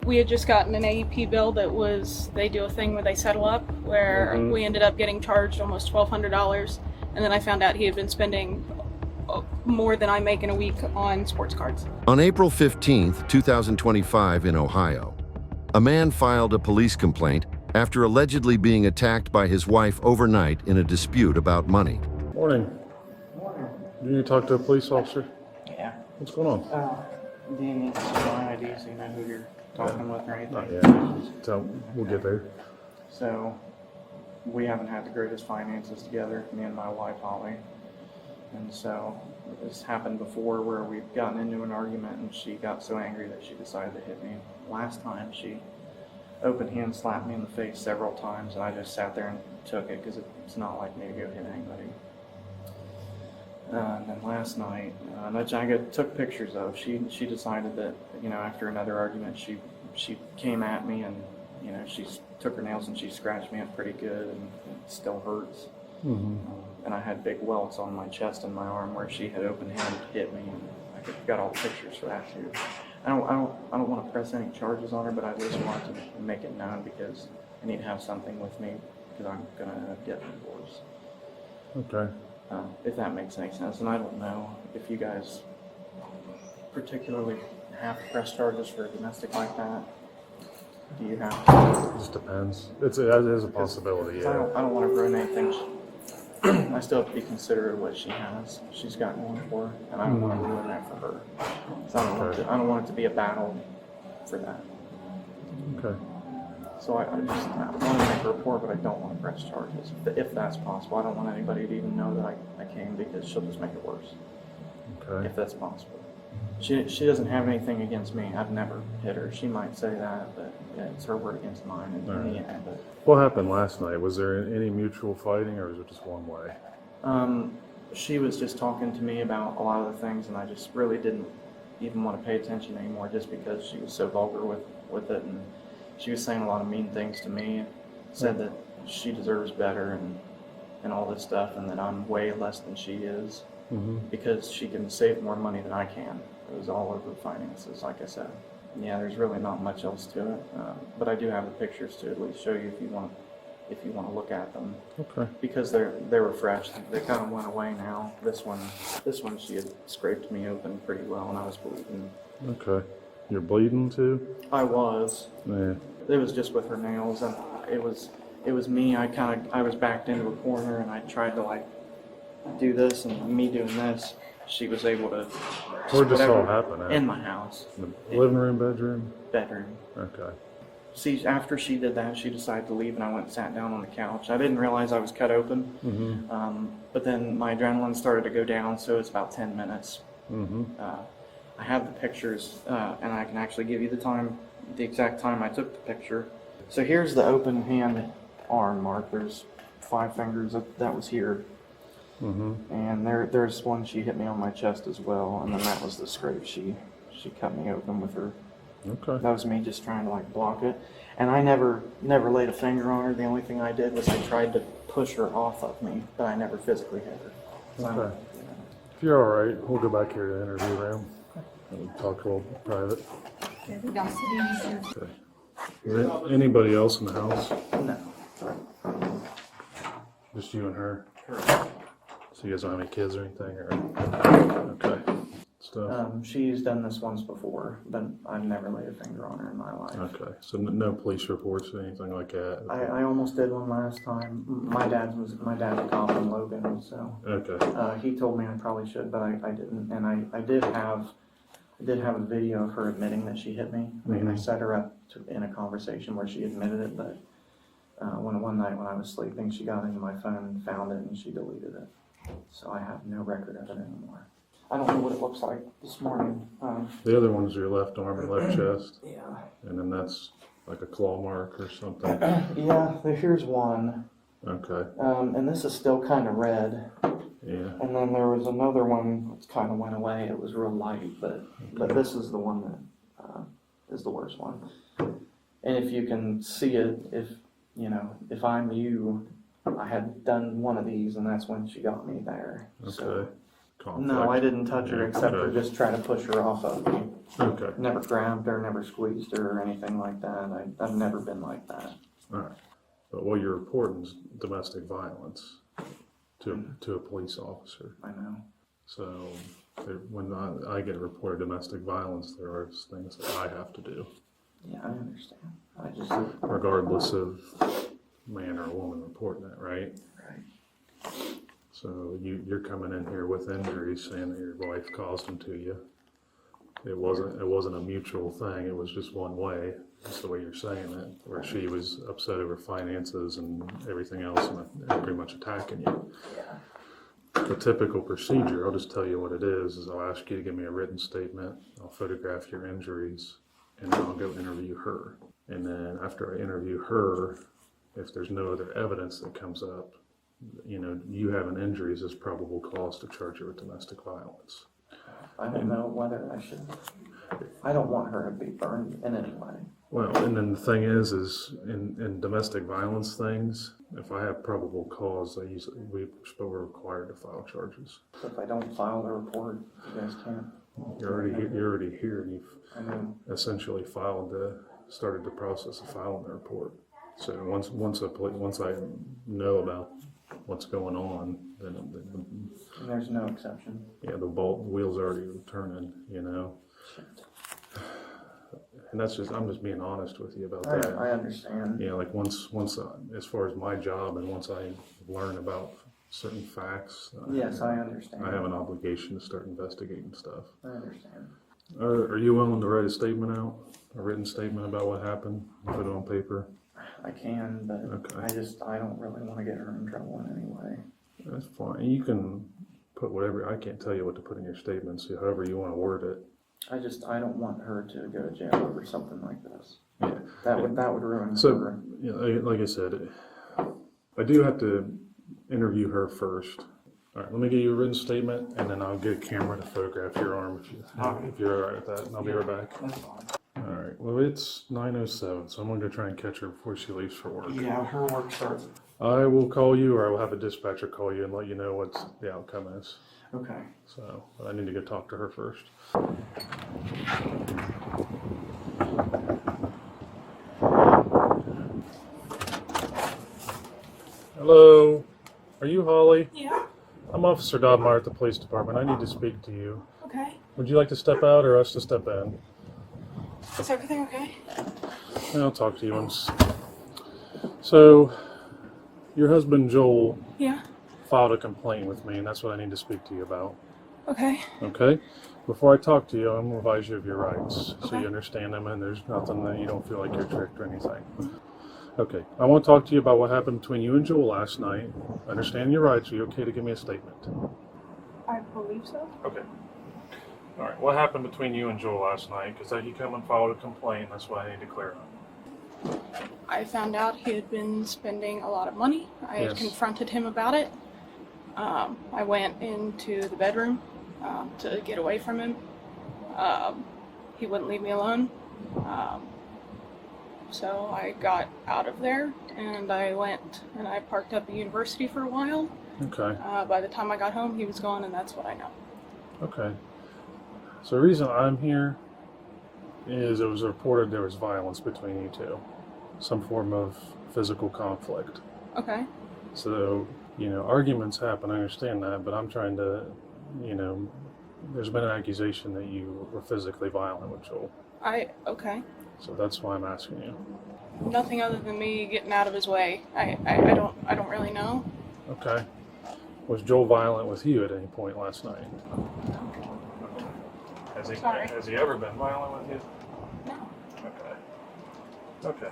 we had just gotten an AEP bill that was, they do a thing where they settle up, where we ended up getting charged almost $1,200. And then I found out he had been spending more than I make in a week on sports cards. On April 15th, 2025 in Ohio, a man filed a police complaint after allegedly being attacked by his wife overnight in a dispute about money. Morning. Morning. You need to talk to a police officer? Yeah. What's going on? Do you need to see my ID so you know who you're talking with or anything? Not yet. So we'll get there. So, we haven't had the greatest finances together, me and my wife, Holly. And so, this happened before where we've gotten into an argument and she got so angry that she decided to hit me. Last time, she open hand slapped me in the face several times and I just sat there and took it because it's not like me to go hit anybody. And then last night, which I took pictures of, she decided that, you know, after another argument, she came at me and, you know, she took her nails and she scratched me up pretty good and it still hurts. And I had big welts on my chest and my arm where she had open hand hit me, and I got all the pictures for that too. I don't want to press any charges on her, but I just want to make it known because I need to have something with me because I'm gonna end up getting divorced. Okay. If that makes any sense, and I don't know if you guys particularly have to press charges for a domestic like that. Do you have to? It just depends. It is a possibility, I yeah. don't want to ruin anything. I still have to be considerate of what she's got going for her, and I don't want to ruin that for her. So I don't want it to be a battle for that. Okay. So I want to make a report, but I don't want to press charges, if that's possible. I don't want anybody to even know that I came because she'll just make it worse. Okay. If that's possible. She doesn't have anything against me. I've never hit her. She might say that, but yeah, it's her word against mine in the end. But, What happened last night? Was there any mutual fighting or was it just one way? she was just talking to me about a lot of the things, and I just really didn't even want to pay attention anymore just because she was so vulgar with it, and she was saying a lot of mean things to me, said that she deserves better and all this stuff, and that I'm way less than she is because she can save more money than I can. It was all over finances, like I said. Yeah, there's really not much else to it, but I do have the pictures to at least show you if you want to look at them. Okay. Because they were fresh. They kind of went away now. This one she had scraped me open pretty well, and I was bleeding. Okay. You're bleeding too? I was. Yeah. It was just with her nails, and it was me. I was backed into a corner, and I tried to like do this, and me doing this. She was able to. Where'd this all happen at? In my house. In the living room, bedroom? Bedroom. Okay. See, after she did that, she decided to leave, and I went and sat down on the couch. I didn't realize I was cut open, but then my adrenaline started to go down, so it's about 10 minutes. I have the pictures, and I can actually give you the exact time I took the picture. So here's the open hand arm mark. There's 5 fingers that was here. And there's one she hit me on my chest as well, and then that was the scrape. She cut me open with her. Okay. That was me just trying to like block it, and I never laid a finger on her. The only thing I did was I tried to push her off of me, but I never physically hit her. So, Okay. If you're all right, we'll go back here to the interview room and talk a little private. Okay. Is there anybody else in the house? No. Just you and her? Correct. So you guys don't have any kids or anything? Or okay. Stuff. She's done this once before, but I've never laid a finger on her in my life. Okay. So no police reports or anything like that? I almost did one last time. My dad's a cop in Logan, so Okay. he told me I probably should, but I didn't. And I did have a video of her admitting that she hit me. I mean, I set her up in a conversation where she admitted it, but one night when I was sleeping, she got into my phone and found it, and she deleted it. So I have no record of it anymore. I don't know what it looks like this morning. The other one's your left arm and left chest, Yeah. and then that's like a claw mark or something. Yeah, here's one. Okay. And this is still kind of red. Yeah. And then there was another one that kind of went away. It was real light, but this is the one that is the worst one. And if you can see it, if I'm you, I had done one of these, and that's when she got me there. Okay. So conflict? No, I didn't touch her Yeah, except for okay. just try to push her off of me. Okay, Never grabbed her, never squeezed her or anything like that. I've never been like that. all right. But what you're reporting is domestic violence to a police officer. I know. So when I get a report of domestic violence, there are things that I have to do, Yeah, I understand. I just, regardless of man or woman reporting it, right? right. So you're coming in here with injuries, saying that your wife caused them to you. It wasn't a mutual thing. It was just one way. That's the way you're saying it, where she was upset over finances and everything else, and pretty much attacking you. Yeah. The typical procedure, I'll just tell you what it is I'll ask you to give me a written statement. I'll photograph your injuries, and then I'll go interview her. And then after I interview her, if there's no other evidence that comes up, you having injuries is probable cause to charge you with domestic violence. I don't know whether I should. I don't want her to be burned in any way. Well, and then the thing is in domestic violence things, if I have probable cause, we're required to file charges. So if I don't file the report, you guys can't. You're already here, and I know. you've essentially started the process of filing the report. So once I know about what's going on, then And there's no exception. the wheels are already turning, And I'm just being honest with you about that. I understand. Like once as far as my job, and once I learn about certain facts, Yes, I understand. I have an obligation to start investigating stuff. I understand. Are you willing to write a statement out, a written statement about what happened, put it on paper? I can, but Okay. I don't really want to get her in trouble in any way. That's fine. You can put whatever. I can't tell you what to put in your statement, so however you want to word it. I don't want her to go to jail over something like this. Yeah. That would ruin So, her. like I said, I do have to interview her first. All right, let me get you a written statement, and then I'll get a camera to photograph your arm if you're all right with that, and I'll be right back. That's fine. All right. Well, it's 9:07, so I'm gonna go try and catch her before she leaves for work. Yeah, her work starts. I will call you, or I will have a dispatcher call you and let you know what the outcome is. Okay. So, but I need to go talk to her first. Hello, are you Holly? Yeah. I'm Officer Dodmeyer at the police department. I need to speak to you. Okay. Would you like to step out or us to step in? Is everything okay? I'll talk to you once. So, your husband Joel Yeah. filed a complaint with me, and that's what I need to speak to you about. Okay. Okay? Before I talk to you, I'm going to advise you of your rights, so Okay. you understand them, and there's nothing that you don't feel like you're tricked or anything. Okay, I want to talk to you about what happened between you and Joel last night. I understand your rights. Are you okay to give me a statement? I believe so. Okay. All right, what happened between you and Joel last night? Because he come and filed a complaint, that's what I need to clear up. I found out he had been spending a lot of money. I had Yes. confronted him about it. I went into the bedroom to get away from him. He wouldn't leave me alone. So I got out of there and I went and I parked up at university for a while. Okay, By the time I got home, he was gone, and that's what I know. okay. So the reason I'm here is it was reported there was violence between you two. Some form of physical conflict. Okay. So, arguments happen, I understand that, but I'm trying to, there's been an accusation that you were physically violent with Joel. Okay. So that's why I'm asking you. Nothing other than me getting out of his way. I don't really know. Okay. Was Joel violent with you at any point last night? Sorry. Has he ever been violent with you? No. Okay.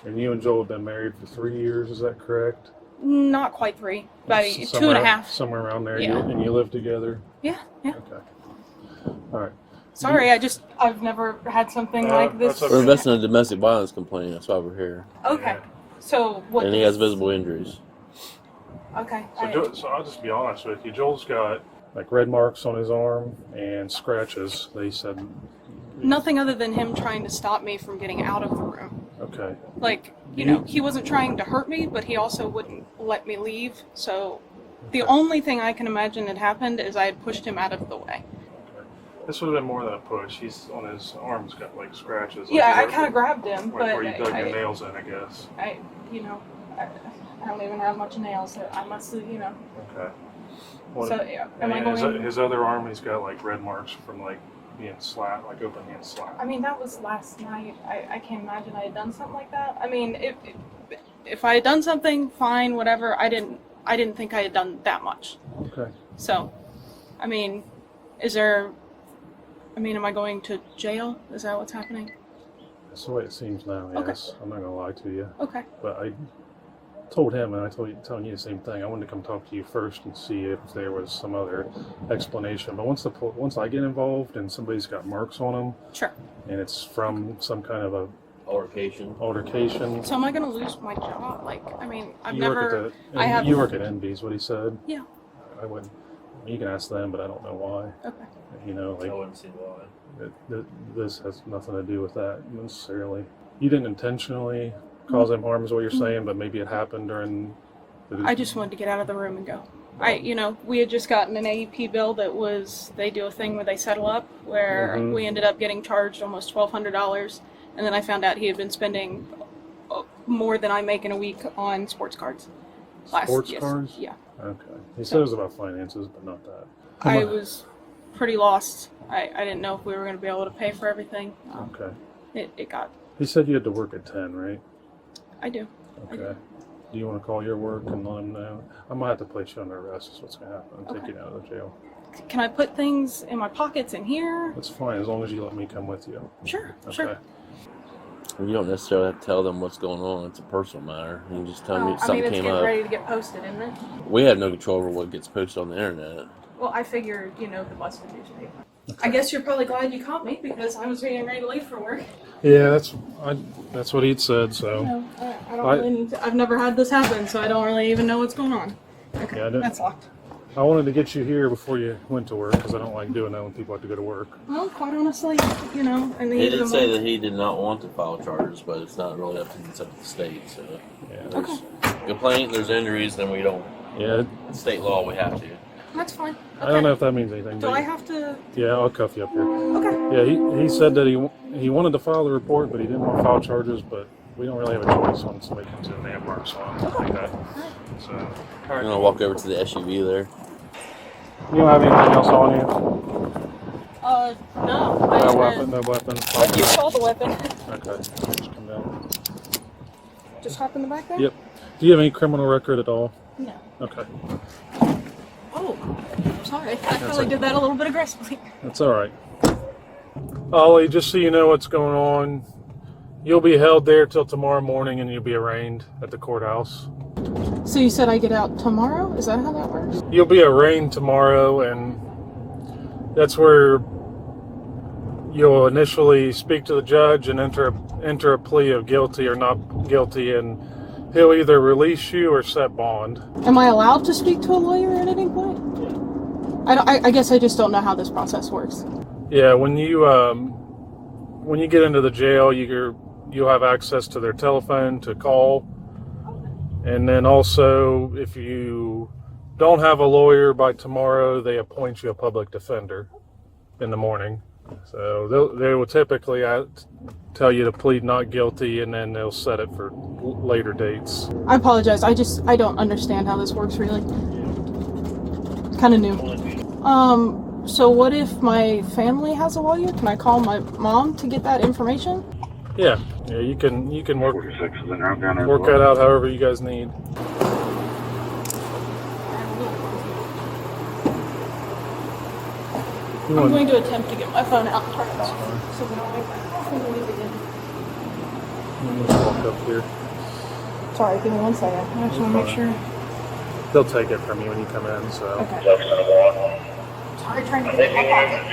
And you and Joel have been married for 3 years, is that correct? Not quite 3. About Somewhere- 2.5. Somewhere around there. Yeah. And you live together? Yeah. Okay. All right. Sorry, I've never had something like this. that's We're okay. investing in a domestic violence complaint. That's why we're here. Okay. Yeah. So what? And he has visible injuries. Okay. So I'll just be honest with you. Joel's got like red marks on his arm and scratches. They said. Nothing other than him trying to stop me from getting out of the room. Okay. Like, he wasn't trying to hurt me, but he also wouldn't let me leave. So The only thing I can imagine had happened is I had pushed him out of the way. This would have been more than a push. He's on his arms got like scratches. Yeah, I like kind of grabbed him, but where you dug your I nails in, I guess. you know, I don't even have much nails, so I must have, you know. Okay. What, So yeah, am I and going? his other arm, he's got like red marks from like being slapped, like open hand slap. I mean, that was last night. I can't imagine I had done something like that. I mean, if I had done something, fine, whatever. I didn't think I had done that much. Okay. So, I mean, am I going to jail? Is that what's happening? That's the way it seems now. Okay. Yes, I'm not gonna lie to you, Okay. but I told him, and I telling you the same thing. I wanted to come talk to you first and see if there was some other explanation. But once I get involved and somebody's got marks on them, Sure. and it's from some kind of a Altercation. So am I going to lose my job? Like, I mean, I've you never. work at I have. you work at Envy's, what he said. Yeah. I wouldn't. You can ask them, but I don't know why. Okay. You know, like wouldn't see why. this has nothing to do with that necessarily. You didn't intentionally cause him harm, is what you're saying, but maybe it happened during. I just wanted to get out of the room and go. We had just gotten an AEP bill that was, they do a thing where they settle up, where Mhm. we ended up getting charged almost $1,200, and then I found out he had been spending more than I make in a week on sports cards. Sports Yes. cards? Yeah. Okay. He said it was about finances, but not that. I was pretty lost. I didn't know if we were going to be able to pay for everything. Okay. It got, He said you had to work at 10, right? I do. Okay. Do you want to call your work and let him know? I'm gonna have to place you under arrest. Is what's gonna happen. I'm Okay. taking you out of the jail. Can I put things in my pockets in here? That's fine as long as you let me come with you. Sure, Okay. sure. You don't necessarily have to tell them what's going on. It's a personal matter. You can just tell me I mean, something it's came getting up. ready to get posted, isn't it? We have no control over what gets posted on the internet. Well, I figured, the busted newspaper. I guess you're probably glad you caught me because I was getting ready to leave for work. Yeah, that's what he'd said. So I don't really need to, I've never had this happen, so I don't really even know what's going on. Okay, Yeah, I didn't- that's locked. I wanted to get you here before you went to work because I don't like doing that when people have to go to work. Well, quite honestly, and He did say that he did not want to file charges, but it's not really up to the state. So Yeah. there's complaint, there's injuries, then we don't. Yeah. State law, we have to. That's fine. I don't know if that means anything. Do but I have to? Yeah, I'll cuff you up here. Okay. Yeah, he said that he wanted to file the report, but he didn't want to file charges. But we don't really have a choice on somebody comes in and they have marks on them like that. So, all I'm right. gonna walk over to the SUV there. You don't have anything else on you? No. No weapon, no weapon. You saw the weapon. Okay. Just come down. Just hop in the back there? Yep. Do you have any criminal record at all? No. Okay. Oh, sorry. I probably did that a little bit aggressively. That's all right. Ollie, just so you know what's going on, you'll be held there till tomorrow morning and you'll be arraigned at the courthouse. So you said I get out tomorrow? Is that how that works? You'll be arraigned tomorrow, and that's where you'll initially speak to the judge and enter a plea of guilty or not guilty, and he'll either release you or set bond. Am I allowed to speak to a lawyer at any point? I guess I just don't know how this process works. Yeah, when you get into the jail, you'll have access to their telephone to call. And then also, if you don't have a lawyer by tomorrow, they appoint you a public defender in the morning. So they will typically tell you to plead not guilty, and then they'll set it for later dates. I apologize. I don't understand how this works really. Kind of new. So what if my family has a lawyer? Can I call my mom to get that information? Yeah, you can work that out however you guys need. I'm going to attempt to get my phone out and turn it off. So we don't make that noise again. Let's walk up here. Sorry, give me 1 second. I just want to make sure. They'll take it from you when you come in. So Okay. Sorry, trying to get my pocket.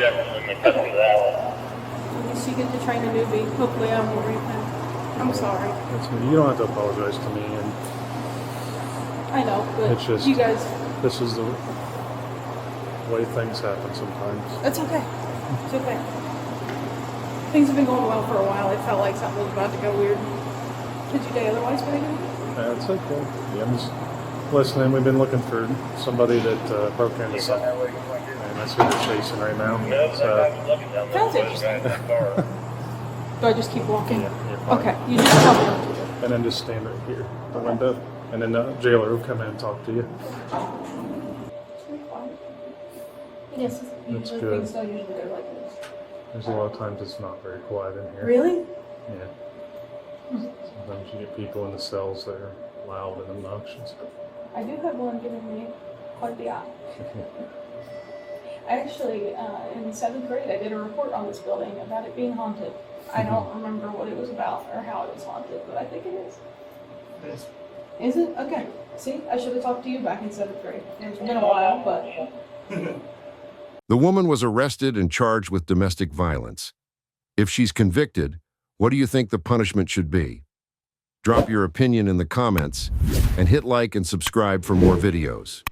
At least you get to train a newbie. Hopefully I won't repent. I'm sorry. you don't have to apologize to me. And I know, but It's just- you guys, this is the way things happen sometimes. it's okay. It's okay. Things have been going well for a while. It felt like something was about to go weird. Did your day otherwise go good? That's okay. Yeah, listening. We've been looking for somebody that broke into something, and that's who they're chasing right now. So, Sounds interesting. Do I just keep walking? yeah, you're fine. Okay, you just tell me what to do. And then just stand right here, the window, and then the jailer will come in and talk to you. Yes, That's usually good. things don't usually go like this. There's a lot of times it's not very quiet in here. Really? Yeah. Sometimes you get people in the cells that are loud and obnoxious. I do have one giving me quite the eye. Actually, in 7th grade, I did a report on this building about it being haunted. I don't remember what it was about or how it was haunted, but I think it is. Yes. Is it? Okay. See, I should have talked to you back in 7th grade. It's been a while, but The woman was arrested and charged with domestic violence. If she's convicted, what do you think the punishment should be? Drop your opinion in the comments and hit like and subscribe for more videos.